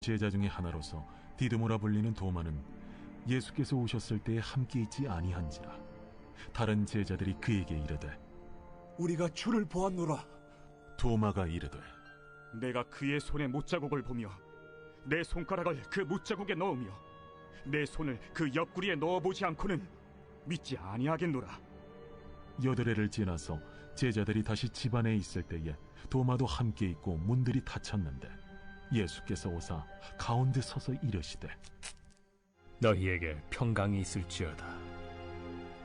제자 중에 하나로서 디드모라 불리는 도마는 예수께서 오셨을 때에 함께 있지 아니한지라. 다른 제자들이 그에게 이르되 우리가 주를 보았노라. 도마가 이르되 내가 그의 손에 못자국을 보며 내 손가락을 그 못자국에 넣으며 내 손을 그 옆구리에 넣어보지 않고는 믿지 아니하겠노라. 여드레를 지나서 제자들이 다시 집 안에 있을 때에 도마도 함께 있고 문들이 닫혔는데 예수께서 오사 가운데 서서 이르시되 너희에게 평강이 있을지어다.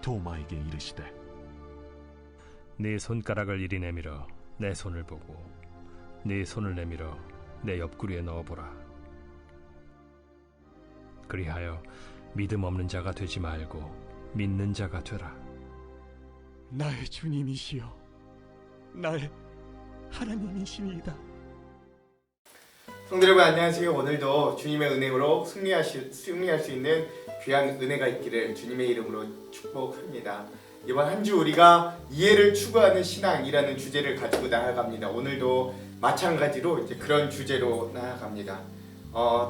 도마에게 이르시되 네 손가락을 이리 내밀어 내 손을 보고 네 손을 내밀어 내 옆구리에 넣어보라. 그리하여 믿음 없는 자가 되지 말고 믿는 자가 되라. 나의 주님이시여, 나의 하나님이시니이다. 성도 여러분 안녕하세요. 오늘도 주님의 은혜로 승리할 수 있는 귀한 은혜가 있기를 주님의 이름으로 축복합니다. 이번 한 주 우리가 이해를 추구하는 신앙이라는 주제를 가지고 나아갑니다. 오늘도 마찬가지로 이제 그런 주제로 나아갑니다.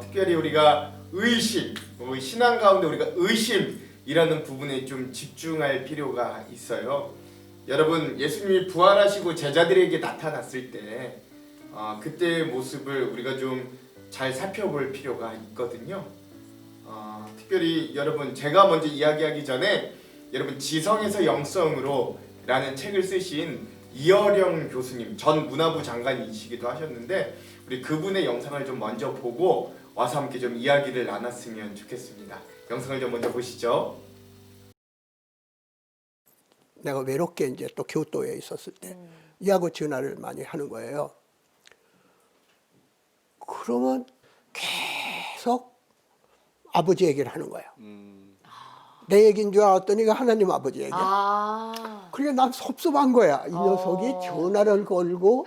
특별히 우리가 의심, 신앙 가운데 우리가 의심이라는 부분에 좀 집중할 필요가 있어요. 여러분, 예수님이 부활하시고 제자들에게 나타났을 때 그때의 모습을 우리가 좀 잘 살펴볼 필요가 있거든요. 특별히 여러분, 제가 먼저 이야기하기 전에 여러분, 지성에서 영성으로 라는 책을 쓰신 이어령 교수님, 전 문화부 장관이시기도 하셨는데 우리 그분의 영상을 좀 먼저 보고 와서 함께 좀 이야기를 나눴으면 좋겠습니다. 영상을 좀 먼저 보시죠. 내가 외롭게 이제 또 교토에 있었을 때 이하고 전화를 많이 하는 거예요. 그러면 계속 아버지 얘기를 하는 거예요. 내 얘기인 줄 알았더니 하나님 아버지 얘기야. 그러니까 난 섭섭한 거야. 이 녀석이 전화를 걸고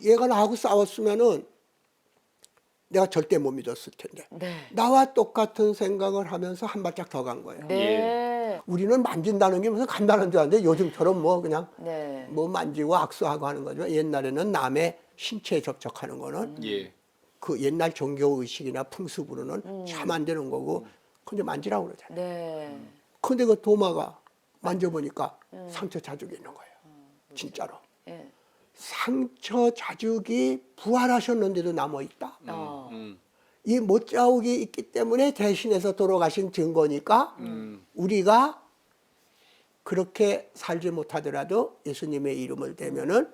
얘가 나하고 싸웠으면은 내가 절대 못 믿었을 텐데. 네. 나와 똑같은 생각을 하면서 한 발짝 더 간 거예요. 네. 우리는 만진다는 게 무슨 간단한 줄 알았는데 요즘처럼 뭐 그냥 네. 뭐 만지고 악수하고 하는 거죠. 옛날에는 남의 신체에 접촉하는 거는 그 옛날 종교 의식이나 풍습으로는 참 안 되는 거고, 근데 만지라고 그러잖아요. 네. 근데 그 도마가 만져보니까 상처 자국이 있는 거예요. 진짜로. 네. 상처 자국이 부활하셨는데도 남아있다. 이 못자국이 있기 때문에 대신해서 돌아가신 증거니까 우리가 그렇게 살지 못하더라도 예수님의 이름을 대면은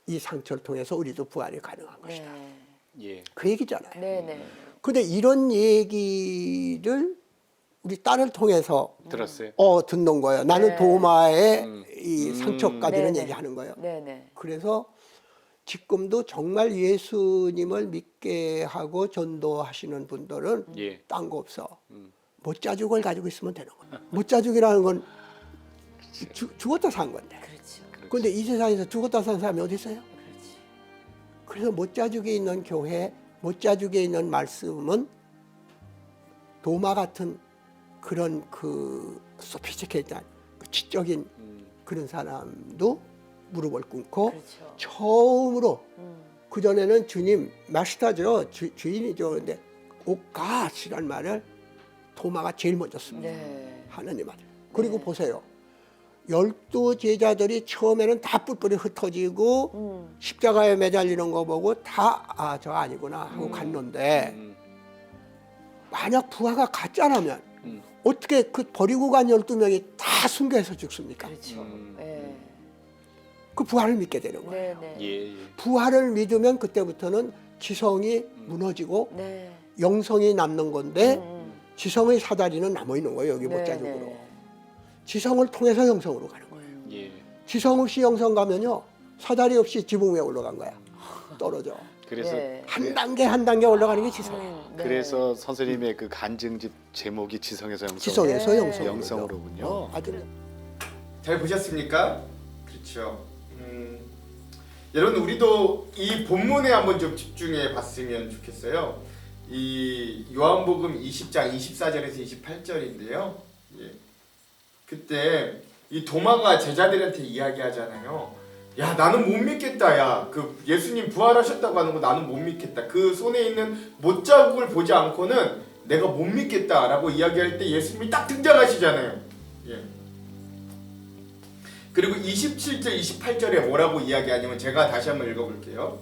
이 상처를 통해서 우리도 부활이 가능한 것이다. 그 얘기잖아요. 네네. 근데 이런 얘기를 우리 딸을 통해서 들었어요. 듣는 거예요. 나는 네. 도마의 이 상처까지는 네네. 얘기하는 거예요. 네네. 그래서 지금도 정말 예수님을 믿게 하고 전도하시는 분들은 딴 거 없어. 못자죽을 가지고 있으면 되는 거예요. 못자죽이라는 건 죽었다 산 건데. 그렇죠. 근데 이 세상에서 죽었다 산 사람이 어디 있어요? 그렇지. 그래서 못자죽에 있는 교회, 못자죽에 있는 말씀은 도마 같은 그런 그 소피스티케이트한 그 지적인 그런 사람도 무릎을 꿇고 그렇죠. 처음으로 그전에는 주님 마스터죠, 주인이죠. 근데 오갓이란 말을 도마가 제일 먼저 씁니다. 네. 하나님 아들. 그리고 네. 보세요. 12 제자들이 처음에는 다 뿔뿔이 흩어지고 십자가에 매달리는 거 보고 다 저 아니구나 하고 갔는데 만약 부하가 가짜라면 어떻게 그 버리고 간 12명이 다 순교해서 죽습니까? 그렇죠. 네. 그 부하를 믿게 되는 거예요. 네네. 부하를 믿으면 그때부터는 지성이 무너지고 네. 영성이 남는 건데 지성의 사다리는 남아있는 거예요. 여기 네네. 못자죽으로. 지성을 통해서 영성으로 가는 거예요. 지성 없이 영성 가면요, 사다리 없이 지붕 위에 올라간 거야. 떨어져. 그래서 네. 한 단계 한 단계 올라가는 게 지성이에요. 네. 그래서 선생님의 그 간증집 제목이 지성에서 영성. 지성에서 네. 영성으로. 영성으로군요. 아주 잘 보셨습니까? 그렇죠. 여러분, 우리도 이 본문에 한번 좀 집중해 봤으면 좋겠어요. 이 요한복음 20장 24절에서 28절인데요. 그때 이 도마가 제자들한테 이야기하잖아요. 야 나는 못 믿겠다. 야 그 예수님 부활하셨다고 하는 거 나는 못 믿겠다. 그 손에 있는 못자국을 보지 않고는 내가 못 믿겠다라고 이야기할 때 예수님이 딱 등장하시잖아요. 예. 그리고 27절 28절에 뭐라고 이야기하냐면 제가 다시 한번 읽어볼게요.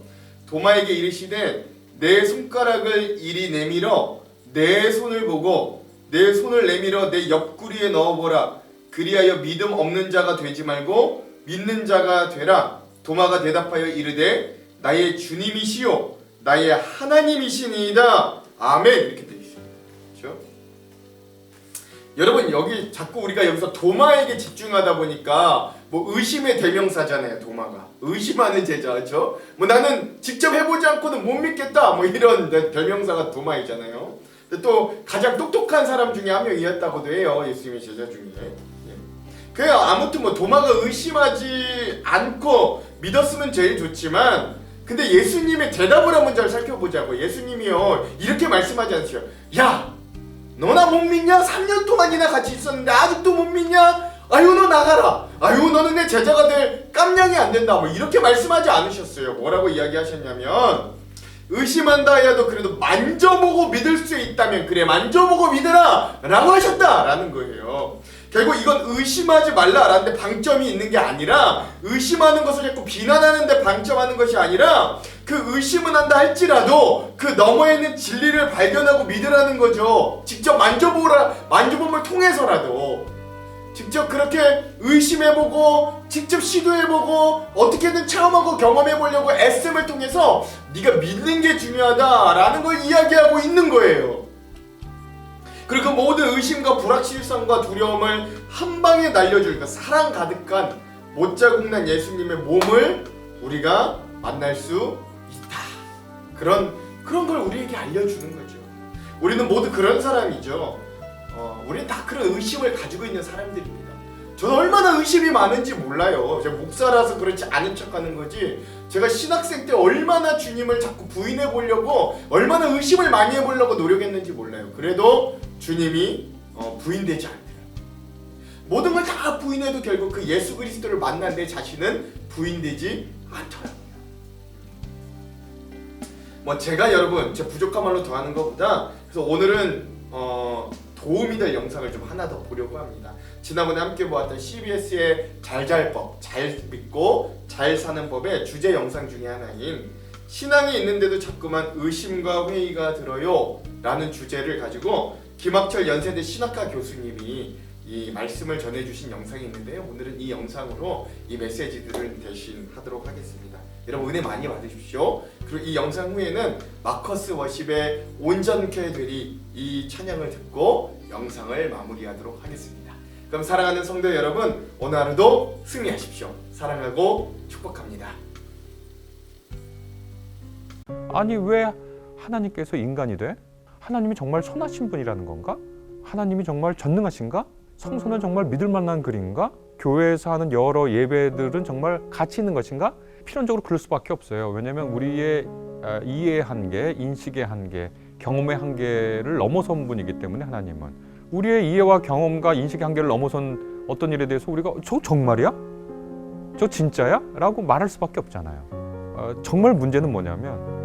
도마에게 이르시되 내 손가락을 이리 내밀어 내 손을 보고 내 손을 내밀어 내 옆구리에 넣어보라. 그리하여 믿음 없는 자가 되지 말고 믿는 자가 되라. 도마가 대답하여 이르되 나의 주님이시요 나의 하나님이시니이다. 아멘. 이렇게 되어 있습니다. 그렇죠? 여러분 여기 자꾸 우리가 여기서 도마에게 집중하다 보니까 뭐 의심의 대명사잖아요. 도마가 의심하는 제자, 그렇죠? 뭐 나는 직접 해보지 않고는 못 믿겠다. 뭐 이런 대명사가 도마이잖아요. 또 가장 똑똑한 사람 중에 한 명이었다고도 해요. 예수님의 제자 중에. 그 아무튼 뭐 도마가 의심하지 않고 믿었으면 제일 좋지만 근데 예수님의 대답을 한번 잘 살펴보자고. 예수님이요 이렇게 말씀하지 않으세요. 야 너나 못 믿냐? 3년 동안이나 같이 있었는데 아직도 못 믿냐? 아유 너 나가라. 아유 너는 내 제자가 될 깜냥이 안 된다. 뭐 이렇게 말씀하지 않으셨어요. 뭐라고 이야기하셨냐면 의심한다 해도 그래도 만져보고 믿을 수 있다면 그래 만져보고 믿으라 라고 하셨다라는 거예요. 결국 이건 의심하지 말라라는데 방점이 있는 게 아니라 의심하는 것을 자꾸 비난하는데 방점하는 것이 아니라 그 의심은 한다 할지라도 그 너머에 있는 진리를 발견하고 믿으라는 거죠. 직접 만져봄을 통해서라도 직접 그렇게 의심해보고 직접 시도해보고 어떻게든 체험하고 경험해보려고 애씀을 통해서 네가 믿는 게 중요하다라는 걸 이야기하고 있는 거예요. 그리고 그 모든 의심과 불확실성과 두려움을 한 방에 날려줄 그 사랑 가득한 못자국난 예수님의 몸을 우리가 만날 수 있다. 그런 걸 우리에게 알려주는 거죠. 우리는 모두 그런 사람이죠. 우리는 다 그런 의심을 가지고 있는 사람들입니다. 저는 얼마나 의심이 많은지 몰라요. 제가 목사라서 그렇지 않은 척하는 거지. 제가 신학생 때 얼마나 주님을 자꾸 부인해 보려고 얼마나 의심을 많이 해보려고 노력했는지 몰라요. 그래도 주님이 부인되지 않더라고요. 모든 걸 다 부인해도 결국 그 예수 그리스도를 만난 내 자신은 부인되지 않더라고요. 뭐 제가 여러분 제 부족한 말로 더하는 것보다 그래서 오늘은 도움이 될 영상을 좀 하나 더 보려고 합니다. 지난번에 함께 보았던 CBS의 잘잘법, 잘 믿고 잘 사는 법의 주제 영상 중에 하나인 신앙이 있는데도 자꾸만 의심과 회의가 들어요 라는 주제를 가지고 김학철 연세대 신학과 교수님이 이 말씀을 전해주신 영상이 있는데요. 오늘은 이 영상으로 이 메시지들을 대신하도록 하겠습니다. 여러분 은혜 많이 받으십시오. 그리고 이 영상 후에는 마커스 워십의 온전케 되리 이 찬양을 듣고 영상을 마무리하도록 하겠습니다. 그럼 사랑하는 성도 여러분, 오늘 하루도 승리하십시오. 사랑하고 축복합니다. 아니 왜 하나님께서 인간이 돼? 하나님이 정말 선하신 분이라는 건가? 하나님이 정말 전능하신가? 성소는 정말 믿을 만한 글인가? 교회에서 하는 여러 예배들은 정말 가치 있는 것인가? 필연적으로 그럴 수밖에 없어요. 왜냐하면 우리의 이해의 한계, 인식의 한계, 경험의 한계를 넘어선 분이기 때문에 하나님은 우리의 이해와 경험과 인식의 한계를 넘어선 어떤 일에 대해서 우리가 저 정말이야? 저 진짜야? 라고 말할 수밖에 없잖아요. 정말 문제는 뭐냐면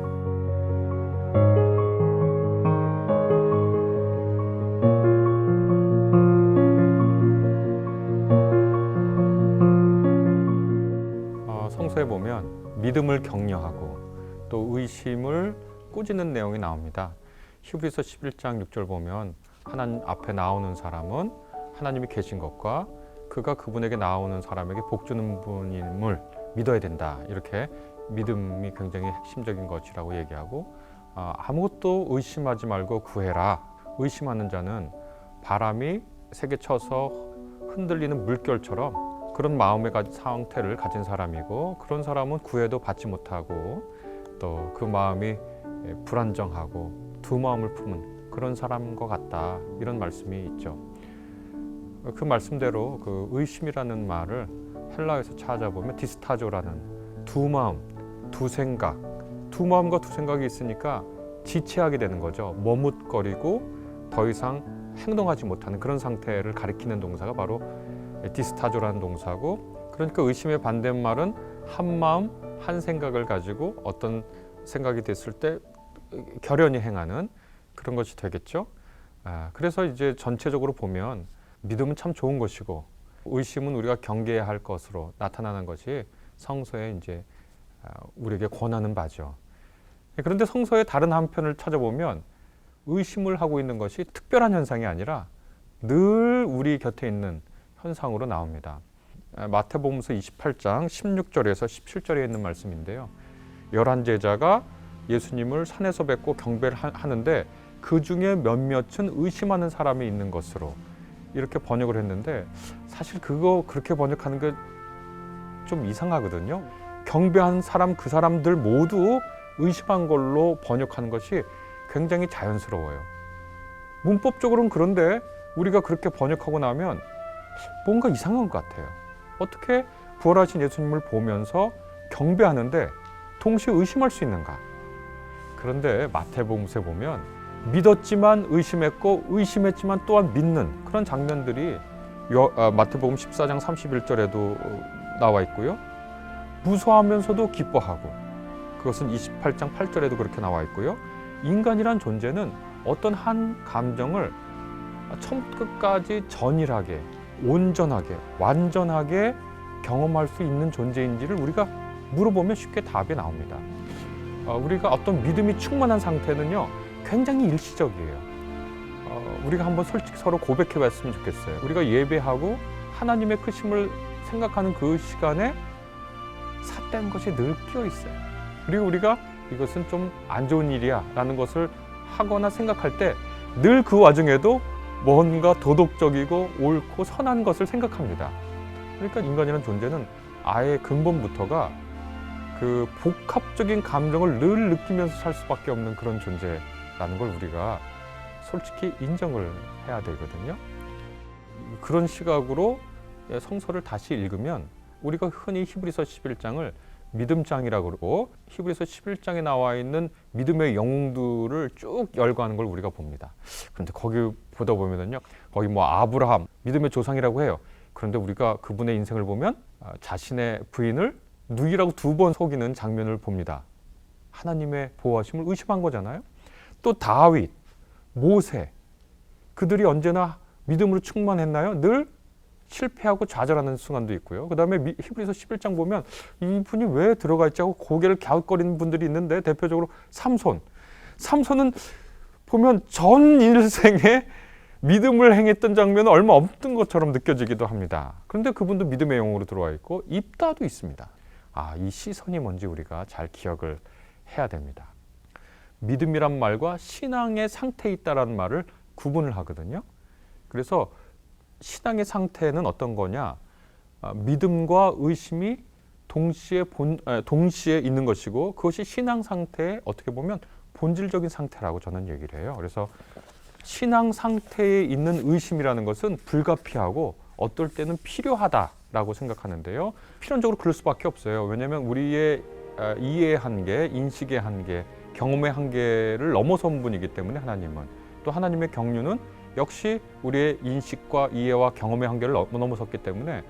성서에 보면 믿음을 격려하고 또 의심을 꾸짖는 내용이 나옵니다. 히브리서 11장 6절 보면 하나님 앞에 나오는 사람은 하나님이 계신 것과 그가 그분에게 나오는 사람에게 복 주는 분임을 믿어야 된다. 이렇게 믿음이 굉장히 핵심적인 것이라고 얘기하고 아무것도 의심하지 말고 구해라. 의심하는 자는 바람이 세게 쳐서 흔들리는 물결처럼 그런 마음의 상태를 가진 사람이고 그런 사람은 구해도 받지 못하고 또 그 마음이 불안정하고 두 마음을 품은 그런 사람과 같다. 이런 말씀이 있죠. 그 말씀대로 그 의심이라는 말을 헬라어에서 찾아보면 디스타조라는 두 마음, 두 생각, 두 마음과 두 생각이 있으니까 지체하게 되는 거죠. 머뭇거리고 더 이상 행동하지 못하는 그런 상태를 가리키는 동사가 바로 디스타조라는 동사고 그러니까 의심의 반대말은 한 마음 한 생각을 가지고 어떤 생각이 됐을 때 결연히 행하는 그런 것이 되겠죠. 그래서 이제 전체적으로 보면 믿음은 참 좋은 것이고 의심은 우리가 경계해야 할 것으로 나타나는 것이 성서에 이제 우리에게 권하는 바죠. 그런데 성서의 다른 한편을 찾아보면 의심을 하고 있는 것이 특별한 현상이 아니라 늘 우리 곁에 있는 현상으로 나옵니다. 마태복음서 28장 16절에서 17절에 있는 말씀인데요. 11제자가 예수님을 산에서 뵙고 경배를 하는데 그 중에 몇몇은 의심하는 사람이 있는 것으로 이렇게 번역을 했는데 사실 그거 그렇게 번역하는 게 좀 이상하거든요. 경배한 사람 그 사람들 모두 의심한 걸로 번역하는 것이 굉장히 자연스러워요. 문법적으로는 그런데 우리가 그렇게 번역하고 나면 뭔가 이상한 것 같아요. 어떻게 부활하신 예수님을 보면서 경배하는데 동시에 의심할 수 있는가? 그런데 마태복음서에 보면 믿었지만 의심했고 의심했지만 또한 믿는 그런 장면들이 마태복음 14장 31절에도 나와 있고요. 무서워하면서도 기뻐하고 그것은 28장 8절에도 그렇게 나와 있고요. 인간이란 존재는 어떤 한 감정을 처음부터 끝까지 전일하게 온전하게 완전하게 경험할 수 있는 존재인지를 우리가 물어보면 쉽게 답이 나옵니다. 우리가 어떤 믿음이 충만한 상태는요 굉장히 일시적이에요. 우리가 한번 솔직히 서로 고백해 봤으면 좋겠어요. 우리가 예배하고 하나님의 크심을 생각하는 그 시간에 삿된 것이 늘 끼어 있어요. 그리고 우리가 이것은 좀 안 좋은 일이야 라는 것을 하거나 생각할 때 늘 그 와중에도 뭔가 도덕적이고 옳고 선한 것을 생각합니다. 그러니까 인간이라는 존재는 아예 근본부터가 그 복합적인 감정을 늘 느끼면서 살 수밖에 없는 그런 존재라는 걸 우리가 솔직히 인정을 해야 되거든요. 그런 시각으로 성서를 다시 읽으면 우리가 흔히 히브리서 11장을 믿음장이라고 그러고 히브리서 11장에 나와 있는 믿음의 영웅들을 쭉 열거하는 걸 우리가 봅니다. 그런데 거기 보다 보면요, 거기 뭐 아브라함 믿음의 조상이라고 해요. 그런데 우리가 그분의 인생을 보면 자신의 부인을 누이라고 2번 속이는 장면을 봅니다. 하나님의 보호하심을 의심한 거잖아요. 또 다윗, 모세, 그들이 언제나 믿음으로 충만했나요? 늘 실패하고 좌절하는 순간도 있고요. 그 다음에 히브리서 11장 보면 이분이 왜 들어가 있지 하고 고개를 갸웃거리는 분들이 있는데 대표적으로 삼손은 보면 전 일생에 믿음을 행했던 장면은 얼마 없던 것처럼 느껴지기도 합니다. 그런데 그분도 믿음의 영웅으로 들어와 있고 입다도 있습니다. 이 시선이 뭔지 우리가 잘 기억을 해야 됩니다. 믿음이란 말과 신앙의 상태에 있다라는 말을 구분을 하거든요. 그래서 신앙의 상태는 어떤 거냐? 믿음과 의심이 동시에 있는 것이고 그것이 신앙 상태의 어떻게 보면 본질적인 상태라고 저는 얘기를 해요. 그래서 신앙 상태에 있는 의심이라는 것은 불가피하고 어떨 때는 필요하다라고 생각하는데요. 필연적으로 그럴 수밖에 없어요. 왜냐하면 우리의 이해의 한계, 인식의 한계, 경험의 한계를 넘어선 분이기 때문에 하나님은 또 하나님의 경륜은 역시 우리의 인식과 이해와 경험의 한계를 넘어섰기 때문에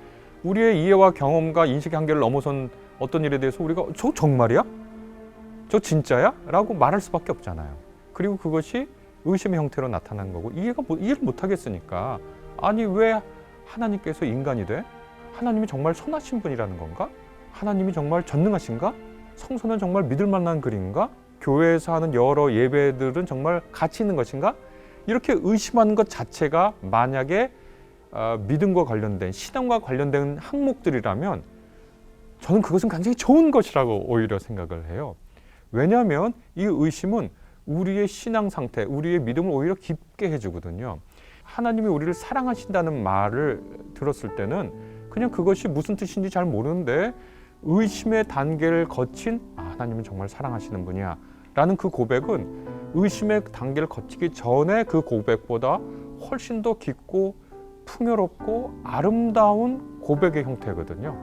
우리의 이해와 경험과 인식의 한계를 넘어선 어떤 일에 대해서 우리가 저 정말이야? 저 진짜야? 라고 말할 수밖에 없잖아요. 그리고 그것이 의심의 형태로 나타난 거고 이해를 못하겠으니까 아니 왜 하나님께서 인간이 돼? 하나님이 정말 선하신 분이라는 건가? 하나님이 정말 전능하신가? 성서는 정말 믿을 만한 글인가? 교회에서 하는 여러 예배들은 정말 가치 있는 것인가? 이렇게 의심하는 것 자체가 만약에 믿음과 관련된 신앙과 관련된 항목들이라면 저는 그것은 굉장히 좋은 것이라고 오히려 생각을 해요. 왜냐하면 이 의심은 우리의 신앙 상태, 우리의 믿음을 오히려 깊게 해주거든요. 하나님이 우리를 사랑하신다는 말을 들었을 때는 그냥 그것이 무슨 뜻인지 잘 모르는데 의심의 단계를 거친 하나님은 정말 사랑하시는 분이야 라는 그 고백은 의심의 단계를 거치기 전에 그 고백보다 훨씬 더 깊고 풍요롭고 아름다운 고백의 형태거든요.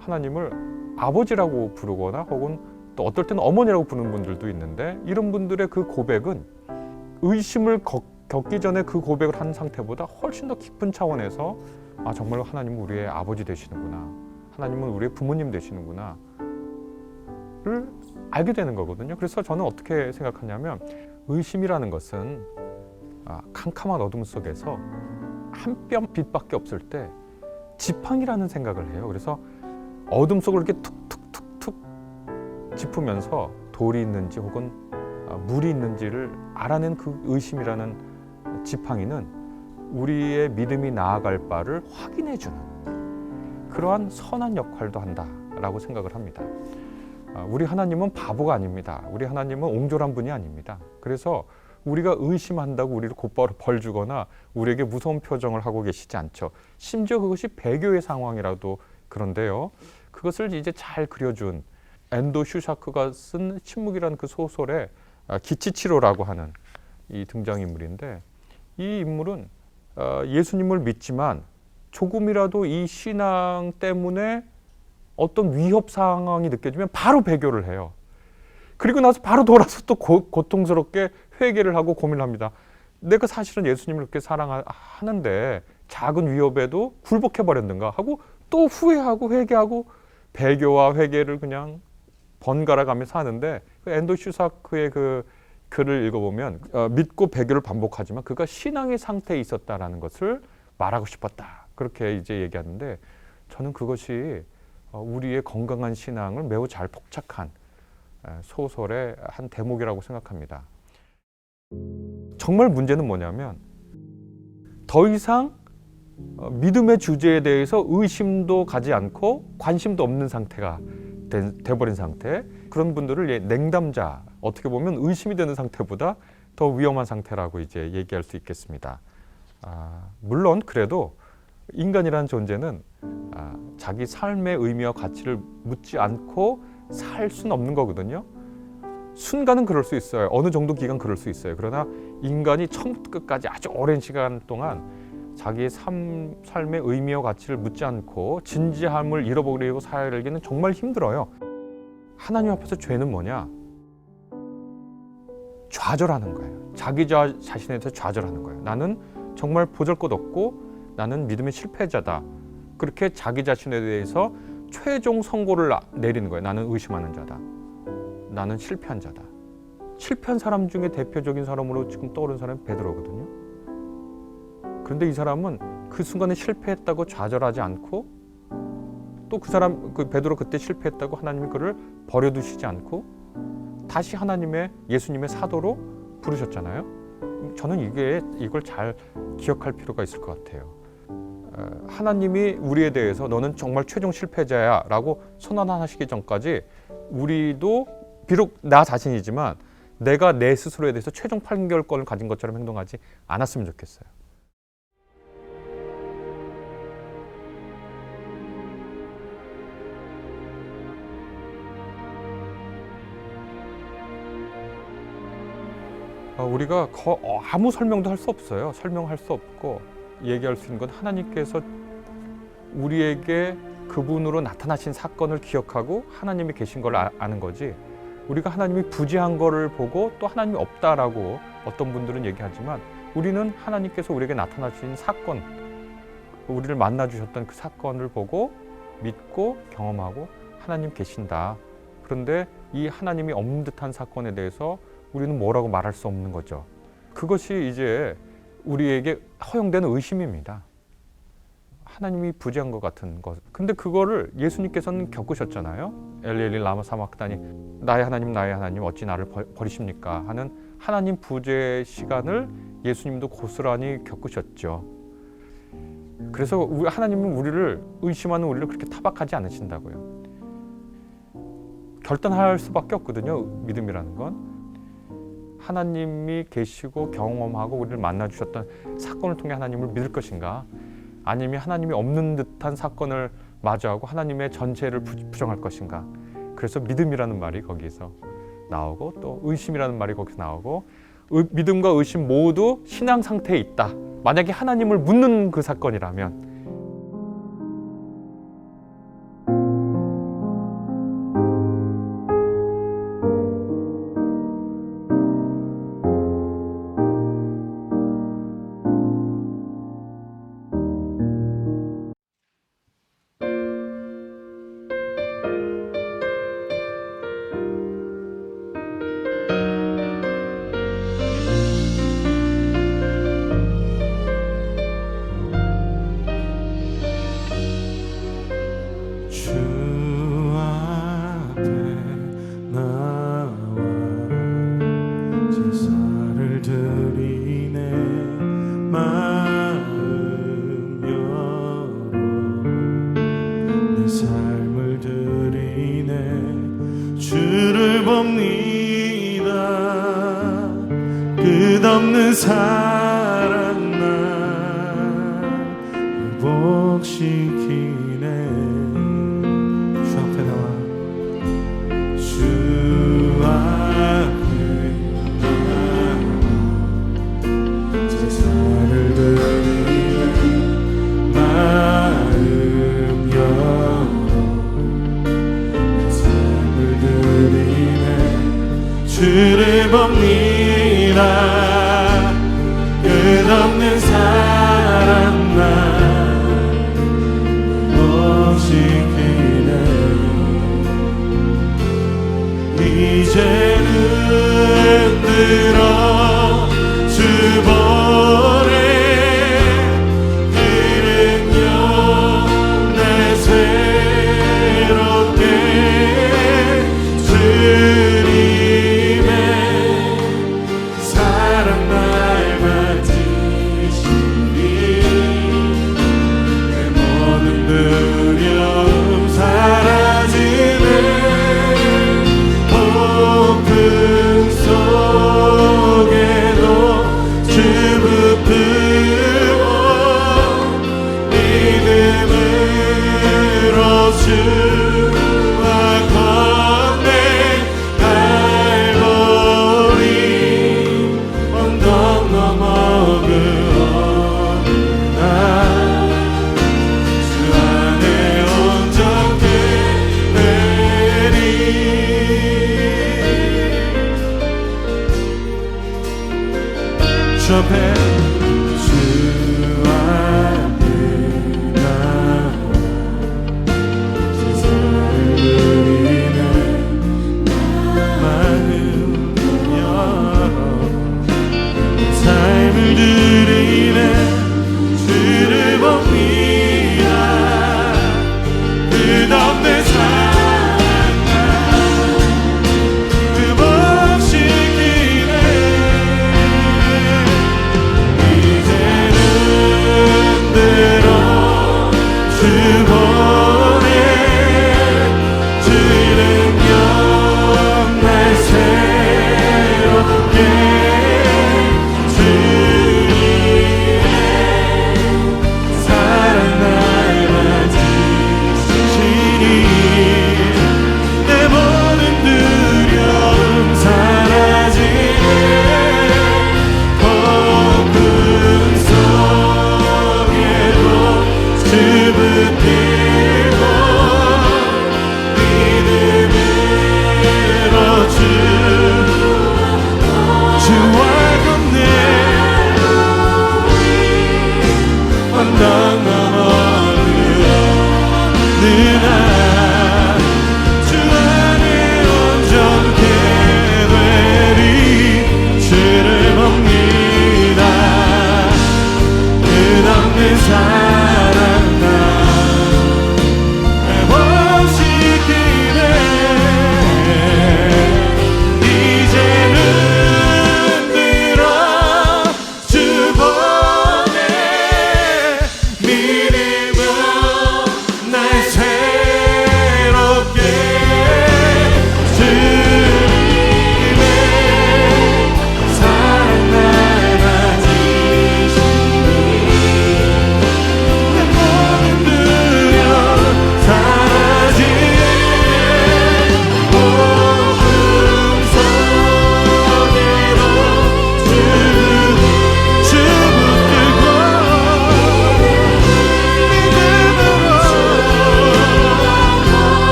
하나님을 아버지라고 부르거나 혹은 또 어떨 때는 어머니라고 부르는 분들도 있는데 이런 분들의 그 고백은 의심을 겪기 전에 그 고백을 한 상태보다 훨씬 더 깊은 차원에서 아, 정말 하나님은 우리의 아버지 되시는구나, 하나님은 우리의 부모님 되시는구나 를 알게 되는 거거든요. 그래서 저는 어떻게 생각하냐면, 의심이라는 것은 캄캄한 어둠 속에서 한 뼘 빛밖에 없을 때 지팡이라는 생각을 해요. 그래서 어둠 속을 이렇게 툭툭툭툭 짚으면서 돌이 있는지 혹은 물이 있는지를 알아낸 그 의심이라는 지팡이는 우리의 믿음이 나아갈 바를 확인해주는 그러한 선한 역할도 한다라고 생각을 합니다. 우리 하나님은 바보가 아닙니다. 우리 하나님은 옹졸한 분이 아닙니다. 그래서 우리가 의심한다고 우리를 곧바로 벌 주거나 우리에게 무서운 표정을 하고 계시지 않죠. 심지어 그것이 배교의 상황이라도 그런데요, 그것을 이제 잘 그려준 앤도 슈샤크가 쓴 침묵이라는 그 소설의 기치치로라고 하는 이 등장인물인데, 이 인물은 예수님을 믿지만 조금이라도 이 신앙 때문에 어떤 위협 상황이 느껴지면 바로 배교를 해요. 그리고 나서 바로 돌아서 또 고통스럽게 회개를 하고 고민을 합니다. 내가 사실은 예수님을 그렇게 사랑하는데 작은 위협에도 굴복해버렸는가 하고 또 후회하고 회개하고 배교와 회개를 그냥 번갈아 가며 사는데, 앤도 슈사크의 그 글을 읽어보면 믿고 배교를 반복하지만 그가 신앙의 상태에 있었다라는 것을 말하고 싶었다, 그렇게 이제 얘기하는데, 저는 그것이 우리의 건강한 신앙을 매우 잘 포착한 소설의 한 대목이라고 생각합니다. 정말 문제는 뭐냐면, 더 이상 믿음의 주제에 대해서 의심도 가지 않고 관심도 없는 상태가 돼버린 상태, 그런 분들을 냉담자, 어떻게 보면 의심이 되는 상태보다 더 위험한 상태라고 이제 얘기할 수 있겠습니다. 물론 그래도 인간이라는 존재는 자기 삶의 의미와 가치를 묻지 않고 살 수는 없는 거거든요. 순간은 그럴 수 있어요. 어느 정도 기간 그럴 수 있어요. 그러나 인간이 처음부터 끝까지 아주 오랜 시간 동안 자기의 삶의 의미와 가치를 묻지 않고 진지함을 잃어버리고 살기는 정말 힘들어요. 하나님 앞에서 죄는 뭐냐? 좌절하는 거예요. 자기 자신에 대해서 좌절하는 거예요. 나는 정말 보잘것없고 나는 믿음의 실패자다. 그렇게 자기 자신에 대해서 최종 선고를 내리는 거예요. 나는 의심하는 자다. 나는 실패한 자다. 실패한 사람 중에 대표적인 사람으로 지금 떠오르는 사람이 베드로거든요. 그런데 이 사람은 그 순간에 실패했다고 좌절하지 않고, 또 그 베드로 그때 실패했다고 하나님이 그를 버려두시지 않고 다시 예수님의 사도로 부르셨잖아요. 저는 이걸 잘 기억할 필요가 있을 것 같아요. 하나님이 우리에 대해서 너는 정말 최종 실패자야 라고 선언하시기 전까지 우리도 비록 나 자신이지만 내가 내 스스로에 대해서 최종 판결권을 가진 것처럼 행동하지 않았으면 좋겠어요. 우리가 아무 설명도 할 수 없어요. 설명할 수 없고 얘기할 수 있는 건 하나님께서 우리에게 그분으로 나타나신 사건을 기억하고 하나님이 계신 걸 아는 거지, 우리가 하나님이 부재한 거를 보고 또 하나님이 없다라고 어떤 분들은 얘기하지만, 우리는 하나님께서 우리에게 나타나신 사건, 우리를 만나주셨던 그 사건을 보고 믿고 경험하고 하나님 계신다. 그런데 이 하나님이 없는 듯한 사건에 대해서 우리는 뭐라고 말할 수 없는 거죠. 그것이 이제 우리에게 허용되는 의심입니다. 하나님이 부재한 것 같은 것. 근데 그거를 예수님께서는 겪으셨잖아요. 엘리 라마 사막다니, 나의 하나님 어찌 나를 버리십니까 하는 하나님 부재 시간을 예수님도 고스란히 겪으셨죠. 그래서 하나님은 우리를 의심하는 우리를 그렇게 타박하지 않으신다고요. 결단할 수밖에 없거든요. 믿음이라는 건 하나님이 계시고 경험하고 우리를 만나주셨던 사건을 통해 하나님을 믿을 것인가, 아니면 하나님이 없는 듯한 사건을 마주하고 하나님의 전체를 부정할 것인가. 그래서 믿음이라는 말이 거기서 나오고, 또 의심이라는 말이 거기서 나오고, 믿음과 의심 모두 신앙 상태에 있다. 만약에 하나님을 묻는 그 사건이라면. 봅니다. 끝없는 사랑 날 회복시키네. 주 앞에 나와 주 앞에 제사를 드리네. 마음 열어 삶을 드리네. 주를 봅니다. 끝없는 사랑 날 회복시키네. 이제는 들어 주 보내. 그 능력 날 새롭게 주님의 사랑 날 만지시니 내 모든 두려움 사라지네. 폭풍 속에도 주 붙들고 믿음으로 주와 건네. 갈보리 언덕 넘어 그 어느 날 주 안에 온전케 되리. 주 앞에